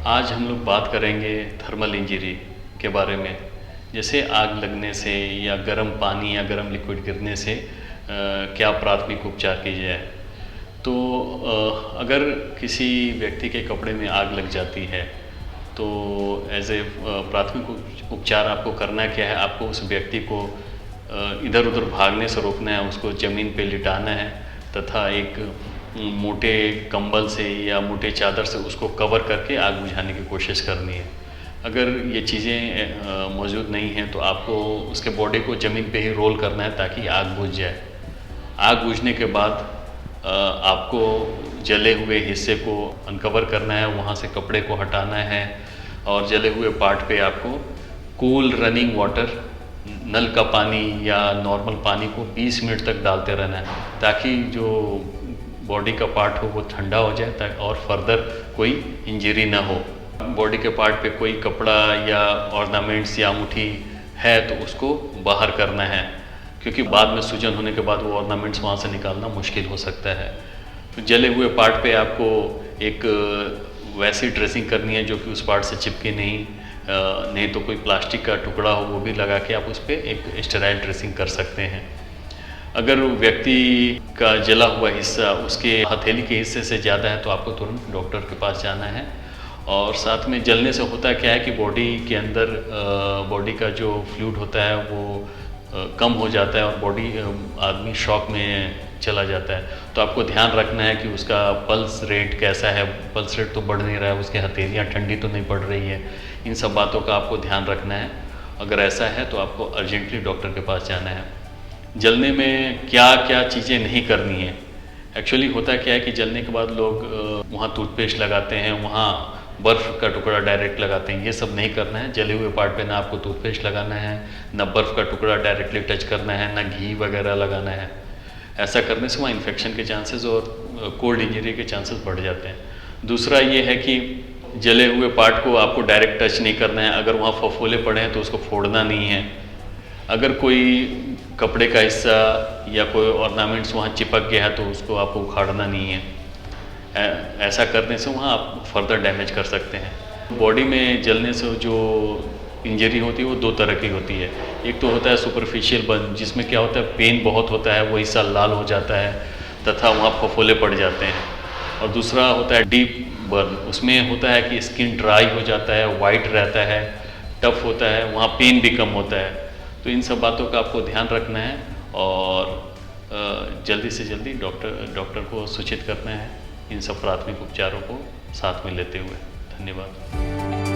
आज हम लोग बात करेंगे थर्मल इंजरी के बारे में। जैसे आग लगने से या गर्म पानी या गर्म लिक्विड गिरने से क्या प्राथमिक उपचार किए जाए। तो अगर किसी व्यक्ति के कपड़े में आग लग जाती है तो एज ए प्राथमिक उपचार आपको करना क्या है, आपको उस व्यक्ति को इधर उधर भागने से रोकना है, उसको ज़मीन पे लिटाना है तथा एक मोटे कंबल से या मोटे चादर से उसको कवर करके आग बुझाने की कोशिश करनी है। अगर ये चीज़ें मौजूद नहीं हैं तो आपको उसके बॉडी को ज़मीन पे ही रोल करना है ताकि आग बुझ जाए। आग बुझने के बाद आपको जले हुए हिस्से को अनकवर करना है, वहाँ से कपड़े को हटाना है और जले हुए पार्ट पे आपको कूल रनिंग वाटर, नल का पानी या नॉर्मल पानी को 20 मिनट तक डालते रहना है ताकि जो बॉडी का पार्ट हो वो ठंडा हो जाए ताकि और फर्दर कोई इंजरी ना हो। बॉडी के पार्ट पे कोई कपड़ा या ऑर्नामेंट्स या अंगूठी है तो उसको बाहर करना है, क्योंकि बाद में सूजन होने के बाद वो ऑर्नामेंट्स वहाँ से निकालना मुश्किल हो सकता है। तो जले हुए पार्ट पे आपको एक वैसी ड्रेसिंग करनी है जो कि उस पार्ट से चिपके नहीं तो कोई प्लास्टिक का टुकड़ा हो वो भी लगा के आप उस पर एक स्टेराइल ड्रेसिंग कर सकते हैं। अगर व्यक्ति का जला हुआ हिस्सा उसके हथेली के हिस्से से ज़्यादा है तो आपको तुरंत डॉक्टर के पास जाना है। और साथ में जलने से होता क्या है कि बॉडी के अंदर बॉडी का जो फ्लूइड होता है वो कम हो जाता है और आदमी शॉक में चला जाता है। तो आपको ध्यान रखना है कि उसका पल्स रेट कैसा है, पल्स रेट तो बढ़ नहीं रहा है, उसकी हथेलियाँ ठंडी तो नहीं पड़ रही है, इन सब बातों का आपको ध्यान रखना है। अगर ऐसा है तो आपको अर्जेंटली डॉक्टर के पास जाना है। जलने में क्या क्या चीज़ें नहीं करनी है। एक्चुअली होता क्या है कि जलने के बाद लोग वहाँ टूथपेस्ट लगाते हैं, वहाँ बर्फ़ का टुकड़ा डायरेक्ट लगाते हैं। ये सब नहीं करना है। जले हुए पार्ट पे ना आपको टूथपेस्ट लगाना है, ना बर्फ़ का टुकड़ा डायरेक्टली टच करना है, ना घी वगैरह लगाना है। ऐसा करने से वहाँ इन्फेक्शन के चांसेस और कोल्ड इंजरी के चांसेस बढ़ जाते हैं। दूसरा ये है कि जले हुए पार्ट को आपको डायरेक्ट टच नहीं करना है। अगर वहाँ फफोले पड़े हैं तो उसको फोड़ना नहीं है। अगर कोई कपड़े का हिस्सा या कोई ऑर्नामेंट्स वहाँ चिपक गया है तो उसको आपको उखाड़ना नहीं है। ऐसा करने से वहाँ आप फर्दर डैमेज कर सकते हैं। बॉडी में जलने से जो इंजरी होती है वो दो तरह की होती है। एक तो होता है सुपरफिशियल बर्न, जिसमें क्या होता है पेन बहुत होता है, वो हिस्सा लाल हो जाता है तथा वहाँ फफोले पड़ जाते हैं। और दूसरा होता है डीप बर्न, उसमें होता है कि स्किन ड्राई हो जाता है, वाइट रहता है, टफ होता है, वहाँ पेन भी कम होता है। तो इन सब बातों का आपको ध्यान रखना है और जल्दी से जल्दी डॉक्टर को सूचित करना है, इन सब प्राथमिक उपचारों को साथ में लेते हुए। धन्यवाद।